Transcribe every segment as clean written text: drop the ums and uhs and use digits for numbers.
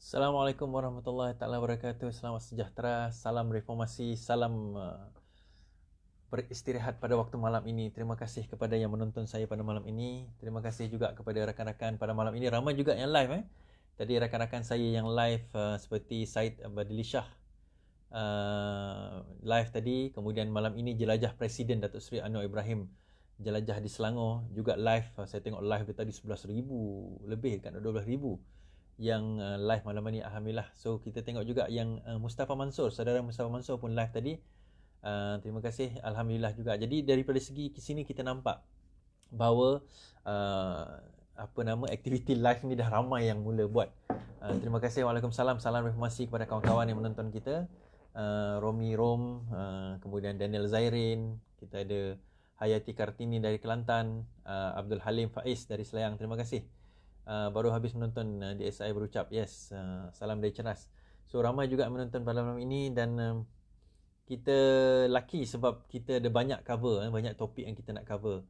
Assalamualaikum warahmatullahi taala wabarakatuh. Selamat sejahtera, salam reformasi, salam beristirahat pada waktu malam ini. Terima kasih kepada yang menonton saya pada malam ini. Terima kasih juga kepada rakan-rakan pada malam ini. Ramai juga yang live. Tadi rakan-rakan saya yang live seperti Said Badili Shah live tadi. Kemudian malam ini jelajah Presiden Datuk Seri Anwar Ibrahim jelajah di Selangor juga live. Saya tengok live dia tadi 11,000 lebih kan 12,000 yang live malam ni, alhamdulillah. So kita tengok juga yang Mustafa Mansur, saudara Mustafa Mansur pun live tadi. Terima kasih, alhamdulillah juga. Jadi daripada segi sini kita nampak bahawa aktiviti live ni dah ramai yang mula buat. Terima kasih. Waalaikumsalam, salam reformasi kepada kawan-kawan yang menonton kita. Romi Rom, kemudian Daniel Zairin, kita ada Hayati Kartini dari Kelantan, Abdul Halim Faiz dari Selayang. Terima kasih. Baru habis menonton DSI berucap. Yes, salam dari Ceras. So ramai juga menonton pada malam ini dan kita lucky sebab kita ada banyak cover, banyak topik yang kita nak cover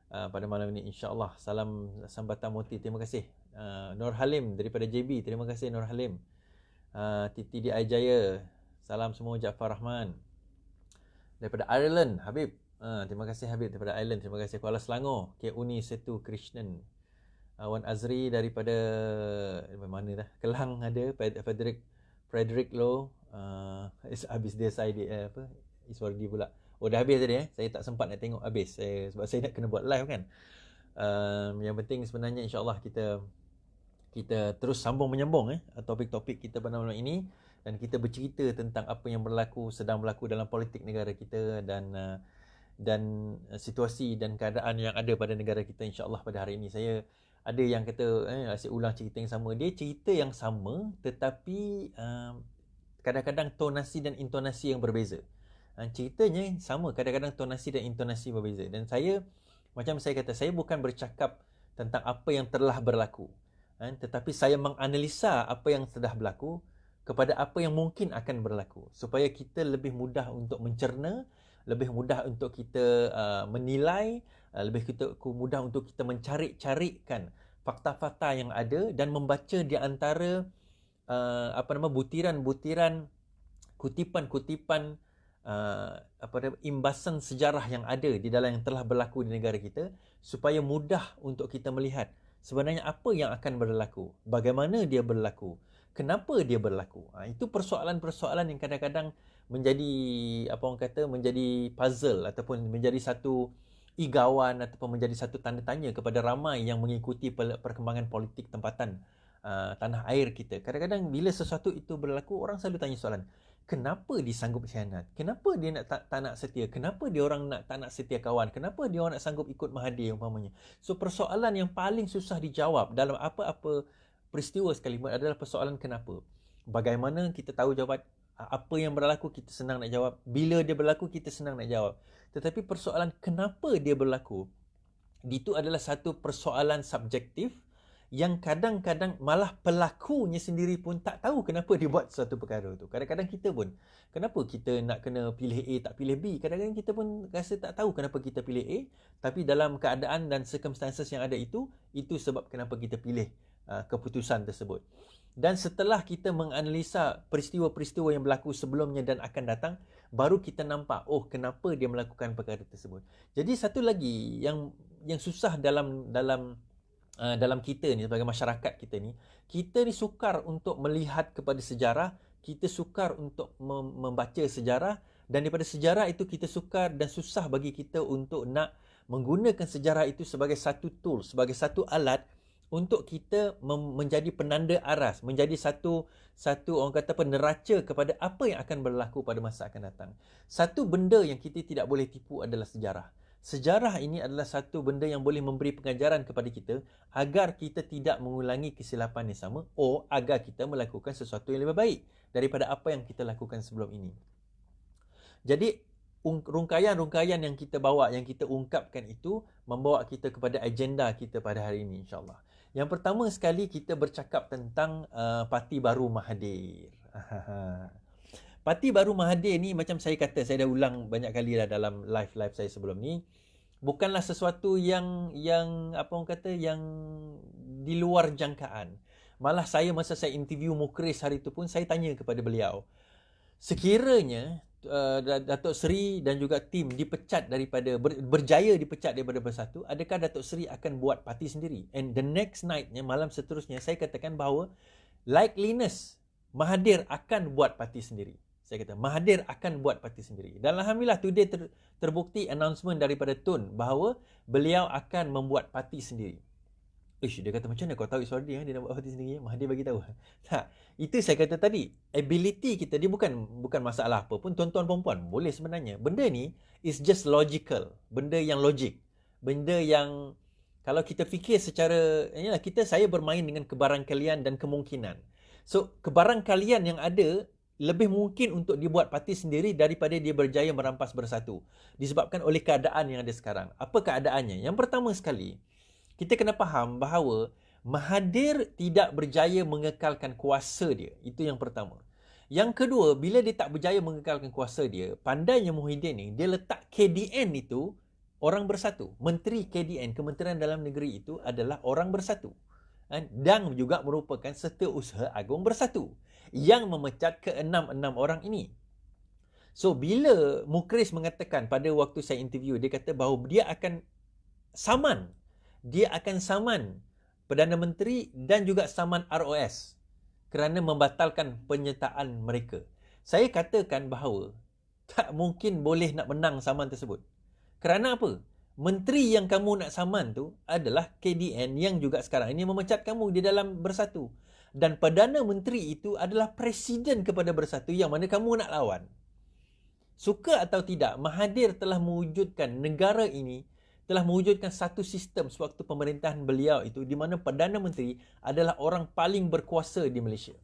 pada malam ini, insya-Allah. Salam Sambatan Moti, terima kasih. Nur Halim daripada JB, terima kasih Nur Halim. Titi di Jaya, salam semua. Jaafar Rahman daripada Ireland, Habib. Terima kasih Habib daripada Ireland, terima kasih. Kuala Selangor, K Uni Setu Krishnan. Wan Azri daripada mana dah? Kelang ada, Frederick Low. Habis dia saya Iswardi pula. Oh dah habis tadi Saya tak sempat nak tengok habis. Sebab saya nak kena buat live kan. Yang penting sebenarnya insya-Allah kita terus sambung menyambung topik-topik kita pada malam ini dan kita bercerita tentang apa yang sedang berlaku dalam politik negara kita dan situasi dan keadaan yang ada pada negara kita, insya-Allah pada hari ini. Saya ada yang kata asyik ulang cerita yang sama. Dia cerita yang sama tetapi kadang-kadang tonasi dan intonasi yang berbeza. Ceritanya sama, kadang-kadang tonasi dan intonasi berbeza. Dan macam saya kata, saya bukan bercakap tentang apa yang telah berlaku, tetapi saya menganalisa apa yang sudah berlaku kepada apa yang mungkin akan berlaku, supaya kita lebih mudah untuk mencerna, lebih mudah untuk kita menilai, lebih mudah untuk kita mencari-carikan fakta-fakta yang ada dan membaca di antara butiran-butiran, kutipan-kutipan, imbasan sejarah yang ada di dalam yang telah berlaku di negara kita, supaya mudah untuk kita melihat sebenarnya apa yang akan berlaku, bagaimana dia berlaku, kenapa dia berlaku. Itu persoalan-persoalan yang kadang-kadang menjadi puzzle ataupun menjadi satu igawan ataupun menjadi satu tanda tanya kepada ramai yang mengikuti perkembangan politik tempatan tanah air kita. Kadang-kadang bila sesuatu itu berlaku, orang selalu tanya soalan, kenapa dia sanggup khianat? Kenapa dia tak nak setia? Kenapa dia orang tak nak setia kawan? Kenapa dia orang nak sanggup ikut Mahathir umpamanya? So persoalan yang paling susah dijawab dalam apa-apa peristiwa sekalipun adalah persoalan kenapa. Bagaimana kita tahu jawapan apa yang berlaku, kita senang nak jawab. Bila dia berlaku, kita senang nak jawab. Tetapi persoalan kenapa dia berlaku, itu adalah satu persoalan subjektif yang kadang-kadang malah pelakunya sendiri pun tak tahu kenapa dia buat satu perkara tu. Kadang-kadang kita pun, kenapa kita nak kena pilih A tak pilih B? Kadang-kadang kita pun rasa tak tahu kenapa kita pilih A, tapi dalam keadaan dan circumstances yang ada itu sebab kenapa kita pilih keputusan tersebut. Dan setelah kita menganalisa peristiwa-peristiwa yang berlaku sebelumnya dan akan datang, baru kita nampak, kenapa dia melakukan perkara tersebut. Jadi satu lagi yang susah dalam kita ni, sebagai masyarakat kita ni sukar untuk melihat kepada sejarah, kita sukar untuk membaca sejarah, dan daripada sejarah itu kita sukar dan susah bagi kita untuk nak menggunakan sejarah itu sebagai satu tool, sebagai satu alat untuk kita menjadi penanda aras, menjadi satu orang kata neraca kepada apa yang akan berlaku pada masa akan datang. Satu benda yang kita tidak boleh tipu adalah sejarah. Sejarah ini adalah satu benda yang boleh memberi pengajaran kepada kita agar kita tidak mengulangi kesilapan yang sama, agar kita melakukan sesuatu yang lebih baik daripada apa yang kita lakukan sebelum ini. Jadi rungkaian-rungkaian yang kita bawa, yang kita ungkapkan itu membawa kita kepada agenda kita pada hari ini, insya-Allah. Yang pertama sekali, kita bercakap tentang Parti Baru Mahathir. Parti Baru Mahathir ni, macam saya kata, saya dah ulang banyak kali dah dalam live saya sebelum ni, bukanlah sesuatu yang di luar jangkaan. Malah saya masa saya interview Mukhris hari itu pun saya tanya kepada beliau, sekiranya Datuk Seri dan juga tim dipecat daripada berjaya dipecat daripada Bersatu, adakah Datuk Seri akan buat parti sendiri? And the next nightnya, malam seterusnya, saya katakan bahawa likeliness Mahathir akan buat parti sendiri. Saya kata Mahathir akan buat parti sendiri. Dan alhamdulillah today terbukti announcement daripada Tun bahawa beliau akan membuat parti sendiri. Dia kata macam mana kau tahu suara dia nak buat parti sendiri? Mahathir bagi tahu. Tak, itu saya kata tadi, ability kita dia bukan masalah apa pun. Tuan-tuan perempuan boleh sebenarnya. Benda ni is just logical. Benda yang logik. Benda yang kalau kita fikir secara saya bermain dengan kebarangkalian dan kemungkinan. So, kebarangkalian yang ada lebih mungkin untuk dibuat parti sendiri daripada dia berjaya merampas Bersatu. Disebabkan oleh keadaan yang ada sekarang. Apa keadaannya? Yang pertama sekali, kita kena faham bahawa Mahathir tidak berjaya mengekalkan kuasa dia. Itu yang pertama. Yang kedua, bila dia tak berjaya mengekalkan kuasa dia, pandainya Muhyiddin ni, dia letak KDN itu orang Bersatu. Menteri KDN, Kementerian Dalam Negeri itu adalah orang Bersatu. Dan juga merupakan Setiausaha Agung Bersatu yang memecat ke-6 orang ini. So, bila Mukhris mengatakan pada waktu saya interview, dia kata bahawa dia akan saman Perdana Menteri dan juga saman ROS kerana membatalkan penyertaan mereka. Saya katakan bahawa tak mungkin boleh nak menang saman tersebut. Kerana apa? Menteri yang kamu nak saman tu adalah KDN yang juga sekarang ini memecat kamu di dalam Bersatu. Dan Perdana Menteri itu adalah Presiden kepada Bersatu yang mana kamu nak lawan. Suka atau tidak, Mahathir telah mewujudkan negara ini, telah mewujudkan satu sistem sewaktu pemerintahan beliau itu di mana Perdana Menteri adalah orang paling berkuasa di Malaysia.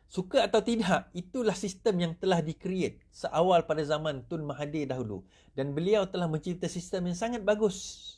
Suka atau tidak, itulah sistem yang telah di-create seawal pada zaman Tun Mahathir dahulu. Dan beliau telah mencipta sistem yang sangat bagus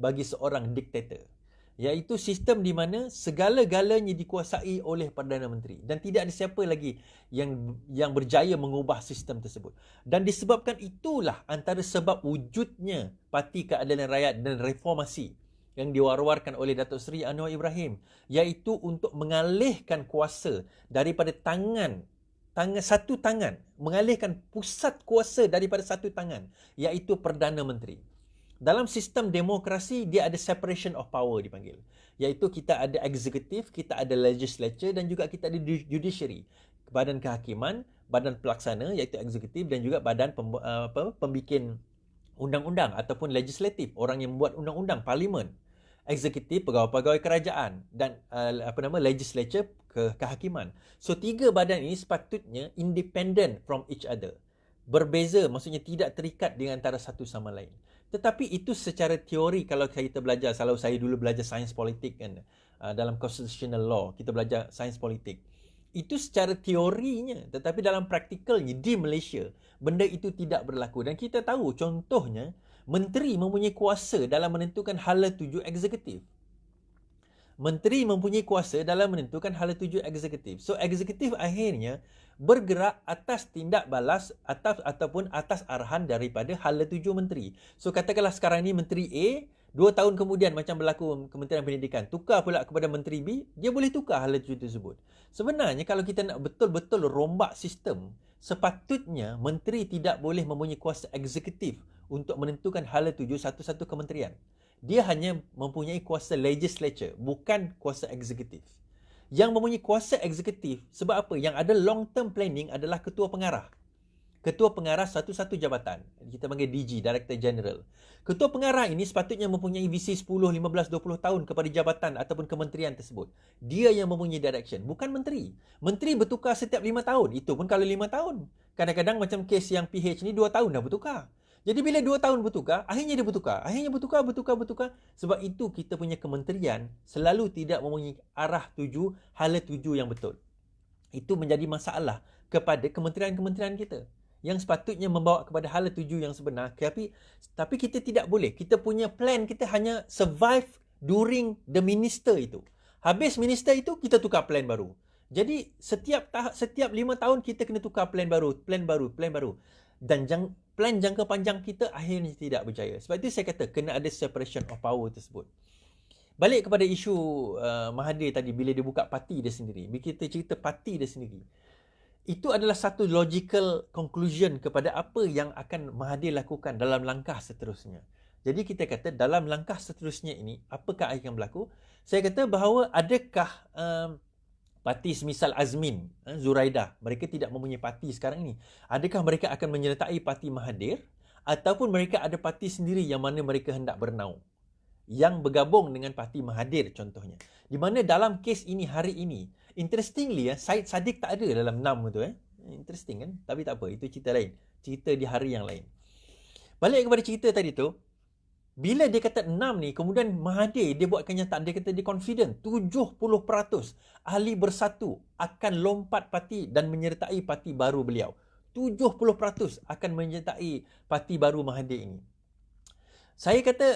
bagi seorang diktator. Iaitu sistem di mana segala-galanya dikuasai oleh Perdana Menteri. Dan tidak ada siapa lagi yang berjaya mengubah sistem tersebut. Dan disebabkan itulah antara sebab wujudnya Parti Keadilan Rakyat dan Reformasi yang diwar-warkan oleh Datuk Seri Anwar Ibrahim, iaitu untuk mengalihkan kuasa daripada satu tangan, mengalihkan pusat kuasa daripada satu tangan, iaitu Perdana Menteri. Dalam sistem demokrasi, dia ada separation of power dipanggil, iaitu kita ada executive, kita ada legislature dan juga kita ada judiciary, badan kehakiman, badan pelaksana iaitu executive dan juga badan pembikin undang-undang ataupun legislatif, orang yang membuat undang-undang, parlimen. Eksekutif, pegawai-pegawai kerajaan dan legislature, kehakiman. So, tiga badan ini sepatutnya independent from each other. Berbeza, maksudnya tidak terikat dengan antara satu sama lain. Tetapi itu secara teori kalau kita belajar, kalau saya dulu belajar sains politik kan, dalam constitutional law, kita belajar sains politik. Itu secara teorinya, tetapi dalam praktikalnya di Malaysia, benda itu tidak berlaku. Dan kita tahu contohnya, menteri mempunyai kuasa dalam menentukan hala tuju eksekutif. Menteri mempunyai kuasa dalam menentukan hala tuju eksekutif. So, eksekutif akhirnya bergerak atas tindak balas ataupun atas arahan daripada hala tuju menteri. So, katakanlah sekarang ni Menteri A, 2 tahun kemudian macam berlaku Kementerian Pendidikan, tukar pula kepada Menteri B, dia boleh tukar hala tuju tersebut. Sebenarnya kalau kita nak betul-betul rombak sistem, sepatutnya menteri tidak boleh mempunyai kuasa eksekutif untuk menentukan hala tuju satu-satu kementerian. Dia hanya mempunyai kuasa legislature, bukan kuasa eksekutif. Yang mempunyai kuasa eksekutif, sebab apa? Yang ada long term planning adalah ketua pengarah. Ketua pengarah satu-satu jabatan. Kita panggil DG, Director General. Ketua pengarah ini sepatutnya mempunyai visi 10, 15, 20 tahun kepada jabatan ataupun kementerian tersebut. Dia yang mempunyai direction, bukan menteri. Menteri bertukar setiap 5 tahun. Itu pun kalau 5 tahun. Kadang-kadang macam kes yang PH ni 2 tahun dah bertukar. Jadi bila 2 tahun bertukar, akhirnya dia bertukar. Akhirnya bertukar. Sebab itu kita punya kementerian selalu tidak mempunyai arah tuju, hala tuju yang betul. Itu menjadi masalah kepada kementerian-kementerian kita, yang sepatutnya membawa kepada hala tuju yang sebenar. Tapi kita tidak boleh. Kita punya plan, kita hanya survive during the minister itu. Habis minister itu, kita tukar plan baru. Jadi setiap 5 tahun kita kena tukar plan baru. Dan plan jangka panjang kita akhirnya tidak berjaya. Sebab itu saya kata kena ada separation of power tersebut. Balik kepada isu Mahathir tadi bila dia buka parti dia sendiri. Bila kita cerita parti dia sendiri. Itu adalah satu logical conclusion kepada apa yang akan Mahathir lakukan dalam langkah seterusnya. Jadi kita kata dalam langkah seterusnya ini, apakah yang berlaku? Saya kata bahawa adakah parti semisal Azmin, Zuraidah, mereka tidak mempunyai parti sekarang ini. Adakah mereka akan menyertai parti Mahathir ataupun mereka ada parti sendiri yang mana mereka hendak bernaung? Yang bergabung dengan parti Mahathir contohnya. Di mana dalam kes ini hari ini, interestingly Syed Saddiq tak ada dalam 6 tu Interesting kan? Tapi tak apa, itu cerita lain. Cerita di hari yang lain. Balik kepada cerita tadi tu, bila dia kata 6 ni, kemudian Mahathir dia buat kenyataan, dia kata dia confident 70% ahli bersatu akan lompat parti dan menyertai parti baru beliau. 70% akan menyertai parti baru Mahathir ini. Saya kata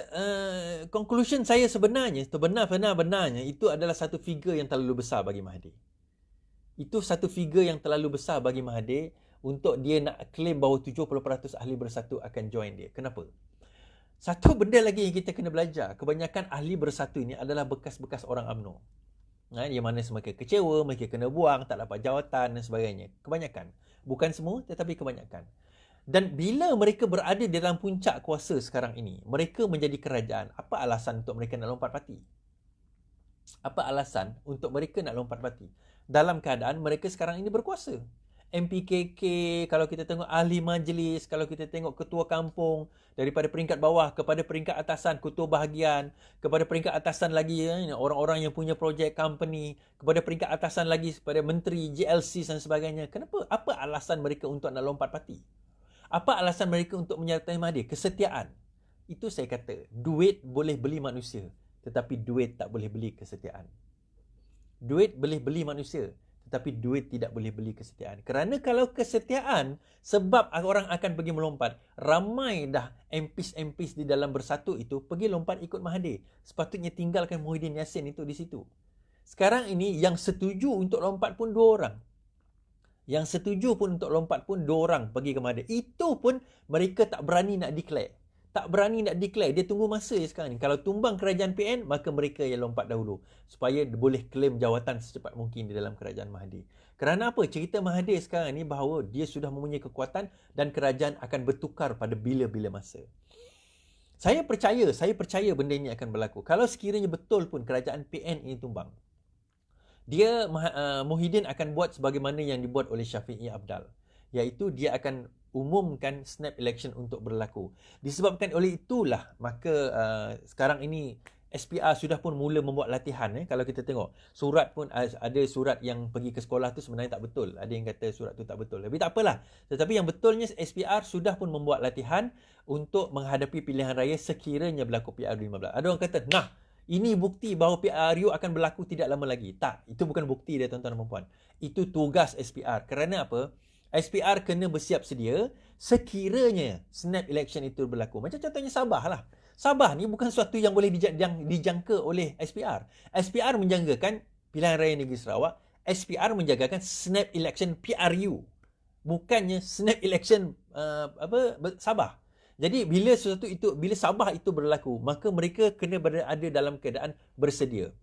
conclusion saya sebenarnya itu adalah satu figure yang terlalu besar bagi Mahathir. Itu satu figure yang terlalu besar bagi Mahathir untuk dia nak claim bahawa 70% ahli bersatu akan join dia. Kenapa? Satu benda lagi yang kita kena belajar, kebanyakan ahli bersatu ini adalah bekas-bekas orang UMNO. Yang mana mereka kecewa, mereka kena buang, tak dapat jawatan dan sebagainya. Kebanyakan. Bukan semua, tetapi kebanyakan. Dan bila mereka berada di dalam puncak kuasa sekarang ini, mereka menjadi kerajaan, apa alasan untuk mereka nak lompat parti? Apa alasan untuk mereka nak lompat parti? Dalam keadaan mereka sekarang ini berkuasa. MPKK, kalau kita tengok ahli majlis, kalau kita tengok ketua kampung, daripada peringkat bawah kepada peringkat atasan, ketua bahagian, kepada peringkat atasan lagi, orang-orang yang punya projek company, kepada peringkat atasan lagi, kepada menteri, GLC dan sebagainya. Kenapa? Apa alasan mereka untuk nak lompat parti? Apa alasan mereka untuk menyertai Mahathir? Kesetiaan. Itu saya kata, duit boleh beli manusia, tetapi duit tak boleh beli kesetiaan. Duit boleh beli manusia, tetapi duit tidak boleh beli kesetiaan. Kerana kalau kesetiaan, sebab orang akan pergi melompat, ramai dah MPs di dalam bersatu itu pergi lompat ikut Mahathir. Sepatutnya tinggalkan Muhyiddin Yassin itu di situ. Sekarang ini yang setuju untuk lompat pun 2 orang. Yang setuju pun untuk lompat pun 2 orang pergi ke Mahathir. Itu pun mereka tak berani nak declare. Tak berani nak declare. Dia tunggu masa je sekarang ni. Kalau tumbang kerajaan PN, maka mereka yang lompat dahulu. Supaya boleh claim jawatan secepat mungkin di dalam kerajaan Mahathir. Kerana apa? Cerita Mahathir sekarang ni bahawa dia sudah mempunyai kekuatan dan kerajaan akan bertukar pada bila-bila masa. Saya percaya benda ini akan berlaku. Kalau sekiranya betul pun kerajaan PN ini tumbang, dia Muhyiddin akan buat sebagaimana yang dibuat oleh Syafi'i Abdal. Iaitu dia akan umumkan snap election untuk berlaku. Disebabkan oleh itulah, maka sekarang ini SPR sudah pun mula membuat latihan. Kalau kita tengok, surat pun ada surat yang pergi ke sekolah tu sebenarnya tak betul. Ada yang kata surat tu tak betul. Tapi tak apalah. Tetapi yang betulnya SPR sudah pun membuat latihan untuk menghadapi pilihan raya sekiranya berlaku PR15. Ada orang kata, nah, ini bukti bahawa PRU akan berlaku tidak lama lagi. Tak, itu bukan bukti dia tuan-tuan dan puan. Itu tugas SPR. Kerana apa? SPR kena bersiap sedia sekiranya snap election itu berlaku. Macam contohnya Sabah lah. Sabah ni bukan sesuatu yang boleh dijangka oleh SPR. SPR menjangkakan pilihan raya negeri Sarawak. SPR menjangkakan snap election PRU. Bukannya snap election Sabah. Jadi bila Sabah itu berlaku, maka mereka kena berada dalam keadaan bersedia.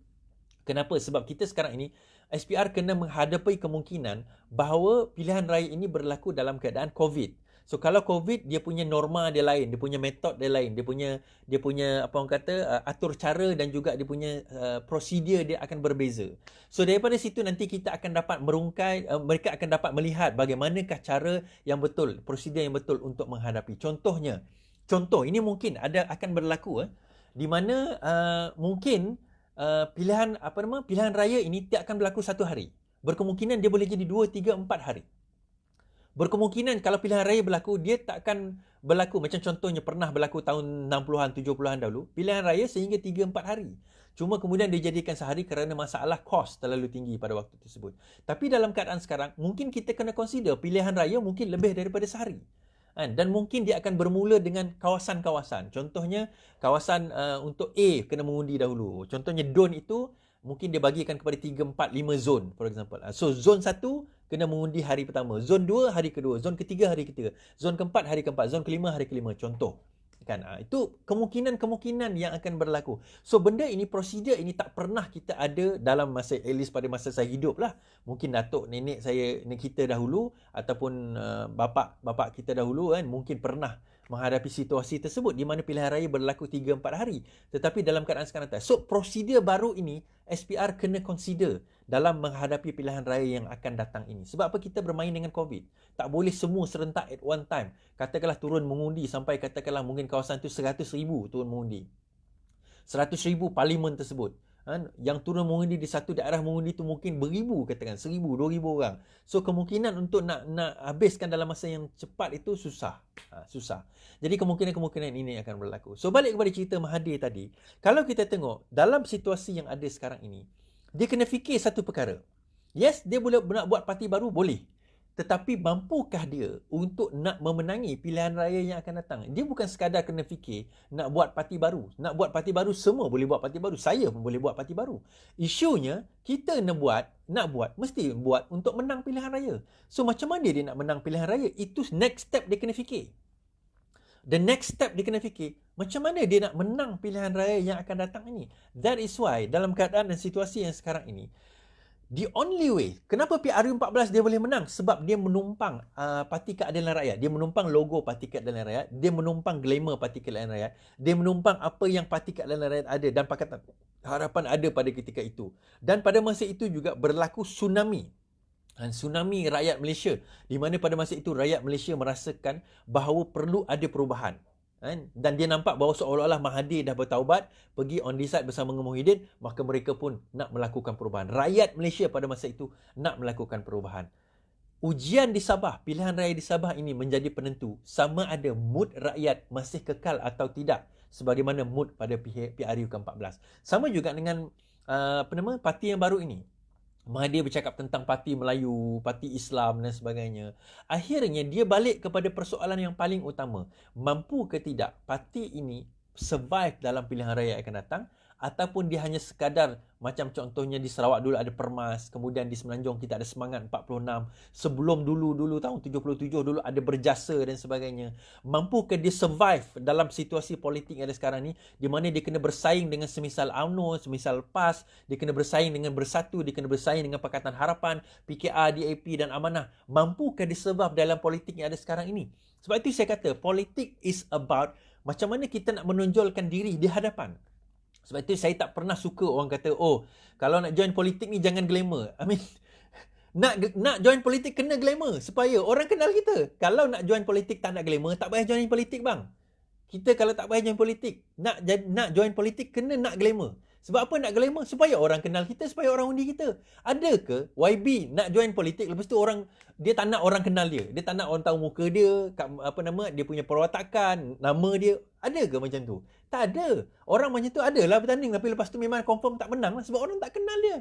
Kenapa? Sebab kita sekarang ini SPR kena menghadapi kemungkinan bahawa pilihan raya ini berlaku dalam keadaan COVID. So kalau COVID, dia punya norma dia lain, dia punya metod dia lain, dia punya apa orang kata atur cara dan juga dia punya prosedur dia akan berbeza. So daripada situ nanti kita akan dapat merungkai, mereka akan dapat melihat bagaimanakah cara yang betul, prosedur yang betul untuk menghadapi. Contoh ini mungkin akan berlaku di mana mungkin pilihan raya ini tidak akan berlaku 1 hari. Berkemungkinan dia boleh jadi 2, 3, 4 hari. Berkemungkinan kalau pilihan raya berlaku, dia tak akan berlaku macam contohnya pernah berlaku tahun 60-an, 70-an dahulu. Pilihan raya sehingga 3-4 hari. Cuma kemudian dijadikan sehari kerana masalah kos terlalu tinggi pada waktu tersebut. Tapi dalam keadaan sekarang, mungkin kita kena consider pilihan raya mungkin lebih daripada sehari. Dan mungkin dia akan bermula dengan kawasan-kawasan. Contohnya, kawasan untuk A kena mengundi dahulu. Contohnya, DUN itu mungkin dia bagikan kepada 3, 4, 5 zon, for example. So, zon 1 kena mengundi hari pertama. Zon 2 hari kedua. Zon ketiga hari ketiga. Zon keempat hari keempat. Zon kelima hari kelima. Contoh. Kan? Itu kemungkinan-kemungkinan yang akan berlaku. So benda ini, prosedur ini tak pernah kita ada dalam masa, at least pada masa saya hidup lah. Mungkin datuk nenek saya, kita dahulu ataupun bapa kita dahulu kan, mungkin pernah menghadapi situasi tersebut di mana pilihan raya berlaku 3-4 hari. Tetapi dalam keadaan sekarang tak. So prosedur baru ini SPR kena consider dalam menghadapi pilihan raya yang akan datang ini. Sebab apa kita bermain dengan COVID? Tak boleh semua serentak at one time. Katakanlah turun mengundi sampai katakanlah mungkin kawasan tu 100,000 turun mengundi. 100,000 parlimen tersebut. Yang turun mengundi di satu daerah mengundi tu mungkin beribu, katakan 1,000, 2,000 orang. So kemungkinan untuk nak habiskan dalam masa yang cepat itu susah. Susah. Jadi kemungkinan-kemungkinan ini akan berlaku. So balik kepada cerita Mahathir tadi, kalau kita tengok dalam situasi yang ada sekarang ini, dia kena fikir satu perkara. Yes, dia boleh nak buat parti baru, boleh. Tetapi mampukah dia untuk nak memenangi pilihan raya yang akan datang? Dia bukan sekadar kena fikir nak buat parti baru. Nak buat parti baru, semua boleh buat parti baru. Saya pun boleh buat parti baru. Isunya, kita nak buat, mesti buat untuk menang pilihan raya. So macam mana dia nak menang pilihan raya? Itu next step dia kena fikir. The next step dia kena fikir, macam mana dia nak menang pilihan raya yang akan datang ini. That is why, dalam keadaan dan situasi yang sekarang ini, the only way, kenapa PRU14 dia boleh menang? Sebab dia menumpang Parti Keadilan Rakyat. Dia menumpang logo Parti Keadilan Rakyat. Dia menumpang glamour Parti Keadilan Rakyat. Dia menumpang apa yang Parti Keadilan Rakyat ada dan Pakatan Harapan ada pada ketika itu. Dan pada masa itu juga berlaku tsunami. Tsunami rakyat Malaysia. Di mana pada masa itu rakyat Malaysia merasakan bahawa perlu ada perubahan. Dan dia nampak bahawa seolah-olah Mahathir dah bertaubat, pergi on decide bersama dengan Muhyiddin, maka mereka pun nak melakukan perubahan. Rakyat Malaysia pada masa itu nak melakukan perubahan. Ujian di Sabah, pilihan raya di Sabah ini menjadi penentu sama ada mood rakyat masih kekal atau tidak sebagaimana mood pada PRU ke-14. Sama juga dengan parti yang baru ini. Mahathir bercakap tentang parti Melayu, parti Islam dan sebagainya. Akhirnya dia balik kepada persoalan yang paling utama. Mampu ke tidak parti ini survive dalam pilihan raya yang akan datang, ataupun dia hanya sekadar macam contohnya di Sarawak dulu ada Permas, kemudian di Semenanjung kita ada Semangat 46, sebelum dulu tahun 77 dulu ada Berjasa dan sebagainya. Mampu ke dia survive dalam situasi politik yang ada sekarang ni, di mana dia kena bersaing dengan semisal UMNO, semisal PAS, dia kena bersaing dengan Bersatu, dia kena bersaing dengan Pakatan Harapan, PKR, DAP dan Amanah. Mampu ke dia survive dalam politik yang ada sekarang ini? Sebab itu saya kata politik is about macam mana kita nak menonjolkan diri di hadapan. Sebab itu saya tak pernah suka orang kata, oh, kalau nak join politik ni jangan glamour. I mean, nak join politik kena glamour supaya orang kenal kita. Kalau nak join politik tak nak glamour, tak payah join politik bang. Kita kalau tak payah join politik, nak join politik kena nak glamour. Sebab apa nak glamour? Supaya orang kenal kita, supaya orang undi kita. Ada ke YB nak join politik, lepas tu dia tak nak orang kenal dia. Dia tak nak orang tahu muka dia, dia punya perwatakan, nama dia. Ada ke macam tu? Tak ada. Orang macam tu adalah bertanding, tapi lepas tu memang confirm tak menang lah sebab orang tak kenal dia.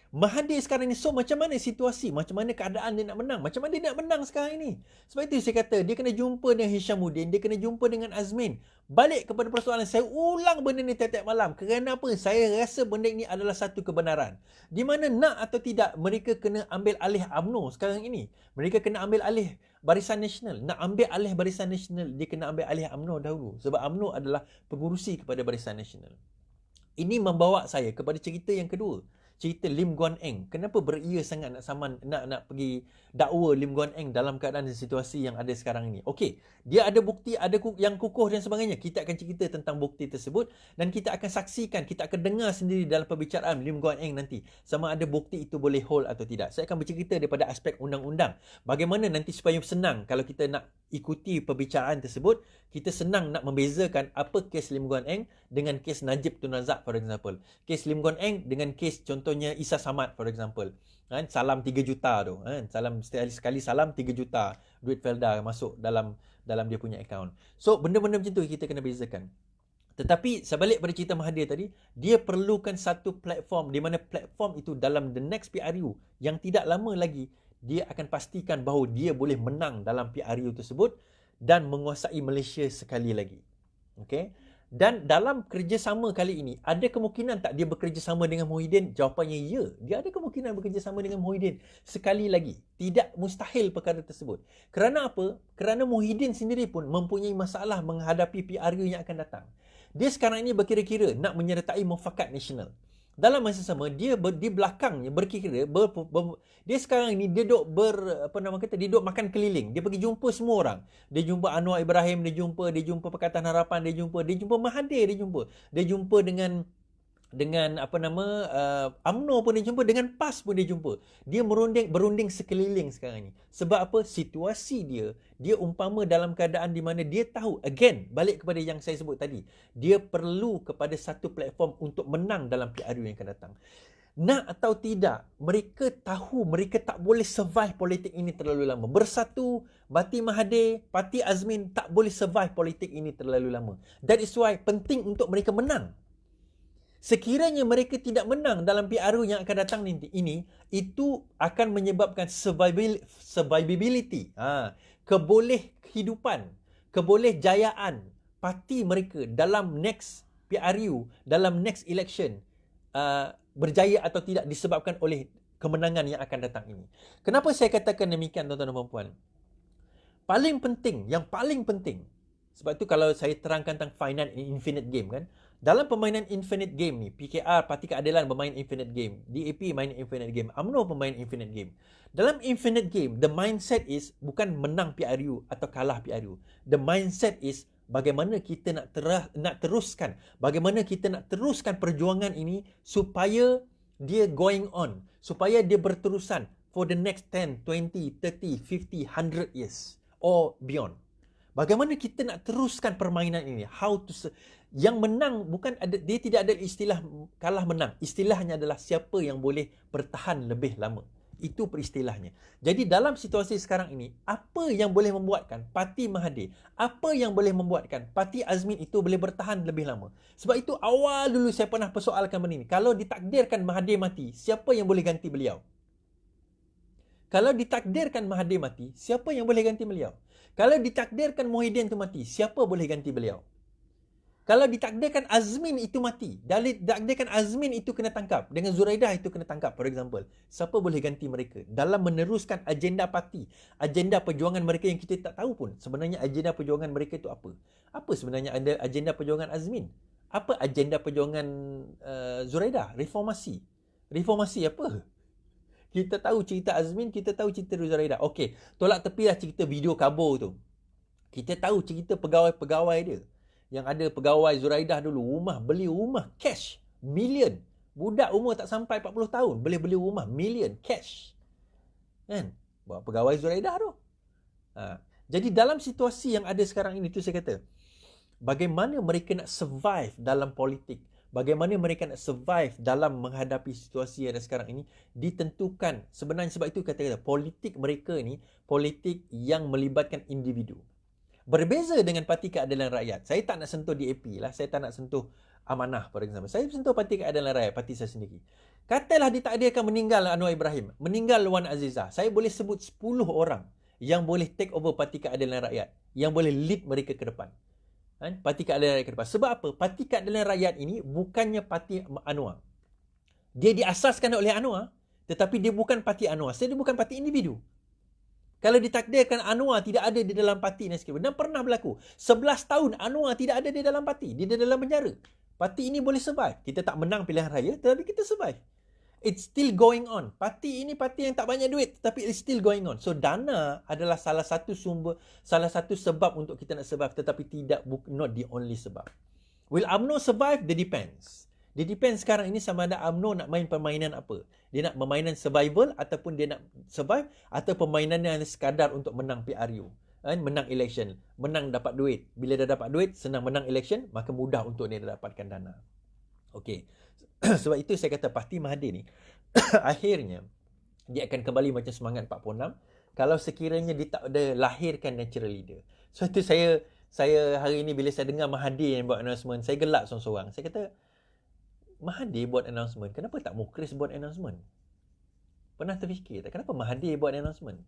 Mahathir sekarang ni, so macam mana situasi, macam mana keadaan dia nak menang, macam mana dia nak menang sekarang ini. Sebab itu saya kata dia kena jumpa dengan Hishamuddin, dia kena jumpa dengan Azmin. Balik kepada persoalan, saya ulang benda ni tiap-tiap malam. Kerana apa? Saya rasa benda ini adalah satu kebenaran. Di mana nak atau tidak, mereka kena ambil alih UMNO sekarang ini. Mereka kena ambil alih Barisan Nasional. Nak ambil alih Barisan Nasional, dia kena ambil alih UMNO dahulu. Sebab UMNO adalah pengurusi kepada Barisan Nasional. Ini membawa saya kepada cerita yang kedua. Cerita Lim Guan Eng. Kenapa beria sangat nak pergi dakwa Lim Guan Eng dalam keadaan dan situasi yang ada sekarang ini? Okey, dia ada bukti, ada yang kukuh dan sebagainya. Kita akan cerita tentang bukti tersebut dan kita akan saksikan, kita akan dengar sendiri dalam perbicaraan Lim Guan Eng nanti sama ada bukti itu boleh hold atau tidak. Saya akan bercerita daripada aspek undang-undang. Bagaimana nanti supaya senang kalau kita nak ikuti perbicaraan tersebut, kita senang nak membezakan apa kes Lim Guan Eng dengan kes Najib Tun Razak, for example. Kes Lim Guan Eng dengan kes contohnya Isa Samad, for example. Salam 3 juta tu. Salam sekali salam 3 juta. Duit Felda masuk dalam dia punya account. So, benda-benda macam tu kita kena bezakan. Tetapi sebalik pada cerita Mahathir tadi, dia perlukan satu platform di mana platform itu dalam the next PRU yang tidak lama lagi, dia akan pastikan bahawa dia boleh menang dalam PRU tersebut dan menguasai Malaysia sekali lagi. Okay? Dan dalam kerjasama kali ini, ada kemungkinan tak dia bekerjasama dengan Muhyiddin? Jawapannya ya. Dia ada kemungkinan bekerjasama dengan Muhyiddin. Sekali lagi, tidak mustahil perkara tersebut. Kerana apa? Kerana Muhyiddin sendiri pun mempunyai masalah menghadapi PRU yang akan datang. Dia sekarang ini berkira-kira nak menyertai mufakat nasional. Dalam masa sama, dia di belakangnya berkira, dia sekarang ini dia duk dia duk makan keliling. Dia pergi jumpa semua orang. Dia jumpa Anwar Ibrahim, dia jumpa Pakatan Harapan, dia jumpa Mahathir, dia jumpa dengan UMNO pun dia jumpa, dengan PAS pun dia jumpa. Dia berunding sekeliling sekarang ni. Sebab apa? Situasi dia umpama dalam keadaan di mana dia tahu, again, balik kepada yang saya sebut tadi, dia perlu kepada satu platform untuk menang dalam PRU yang akan datang. Nak atau tidak, mereka tahu mereka tak boleh survive politik ini terlalu lama. Bersatu, Parti Mahathir, Parti Azmin tak boleh survive politik ini terlalu lama. That is why penting untuk mereka menang. Sekiranya mereka tidak menang dalam PRU yang akan datang ini, itu akan menyebabkan survivability, keboleh kehidupan, keboleh jayaan parti mereka dalam next PRU, dalam next election, berjaya atau tidak disebabkan oleh kemenangan yang akan datang ini. Kenapa saya katakan demikian, tuan-tuan dan puan? Yang paling penting, sebab tu kalau saya terangkan tentang finite infinite game kan, dalam permainan infinite game ni, PKR, Parti Keadilan bermain infinite game, DAP main infinite game, UMNO bermain infinite game. Dalam infinite game, the mindset is bukan menang PRU atau kalah PRU. The mindset is bagaimana kita nak teruskan, bagaimana kita nak teruskan perjuangan ini supaya dia going on, supaya dia berterusan for the next 10, 20, 30, 50, 100 years or beyond. Bagaimana kita nak teruskan permainan ini? Yang menang dia tidak ada istilah kalah menang. Istilahnya adalah siapa yang boleh bertahan lebih lama. Itu peristilahnya. Jadi dalam situasi sekarang ini, apa yang boleh membuatkan Parti Mahathir, apa yang boleh membuatkan Parti Azmin itu boleh bertahan lebih lama? Sebab itu awal dulu saya pernah persoalkan benda ini. Kalau ditakdirkan Mahathir mati, siapa yang boleh ganti beliau? Kalau ditakdirkan Mahathir mati, siapa yang boleh ganti beliau? Kalau ditakdirkan Muhyiddin itu mati, siapa boleh ganti beliau? Kalau ditakdirkan Azmin itu mati, ditakdirkan Azmin itu kena tangkap, dengan Zuraidah itu kena tangkap, for example, siapa boleh ganti mereka dalam meneruskan agenda parti, agenda perjuangan mereka yang kita tak tahu pun sebenarnya agenda perjuangan mereka itu apa? Apa sebenarnya ada agenda perjuangan Azmin? Apa agenda perjuangan Zuraidah? Reformasi. Reformasi apa? Kita tahu cerita Azmin, kita tahu cerita Zuraidah. Okey, tolak tepilah cerita video kabur tu. Kita tahu cerita pegawai-pegawai dia. Yang ada pegawai Zuraidah dulu, beli rumah cash, million. Budak umur tak sampai 40 tahun, boleh beli rumah million cash. Kan? Buat pegawai Zuraidah tu. Jadi dalam situasi yang ada sekarang ini, tu saya kata, bagaimana mereka nak survive dalam politik, bagaimana mereka nak survive dalam menghadapi situasi yang ada sekarang ini, ditentukan. Sebenarnya sebab itu kata politik mereka ni, politik yang melibatkan individu. Berbeza dengan Parti Keadilan Rakyat. Saya tak nak sentuh DAP lah. Saya tak nak sentuh Amanah, for example. Saya sentuh Parti Keadilan Rakyat, parti saya sendiri. Katalah ditakdirkan meninggal Anwar Ibrahim, meninggal Wan Azizah. Saya boleh sebut 10 orang yang boleh take over Parti Keadilan Rakyat, yang boleh lead mereka ke depan. Parti Keadilan Rakyat ke depan. Sebab apa? Parti Keadilan Rakyat ini bukannya Parti Anwar. Dia diasaskan oleh Anwar, tetapi dia bukan Parti Anwar. Dia bukan parti individu. Kalau ditakdirkan Anwar tidak ada di dalam parti dan pernah berlaku 11 tahun Anwar tidak ada di dalam parti, dia ada dalam penjara. Parti ini boleh survive. Kita tak menang pilihan raya, tetapi kita survive. It's still going on. Parti ini parti yang tak banyak duit, tapi it's still going on. So dana adalah salah satu sebab untuk kita nak survive, tetapi not the only sebab. Will UMNO survive? That depends. Dia depend sekarang ini sama ada UMNO nak main permainan apa. Dia nak permainan survival ataupun dia nak survive, atau permainan yang sekadar untuk menang PRU. Menang election. Menang dapat duit. Bila dah dapat duit, senang menang election, maka mudah untuk dia dapatkan dana. Okey. Sebab itu saya kata Parti Mahathir ni, akhirnya, dia akan kembali macam semangat 46 kalau sekiranya dia tak ada lahirkan natural leader. So itu saya hari ini bila saya dengar Mahathir yang buat announcement, saya gelak seorang-seorang. Saya kata, Mahathir buat announcement, kenapa tak Mukhris buat announcement? Pernah terfikir tak? Kenapa Mahathir buat announcement?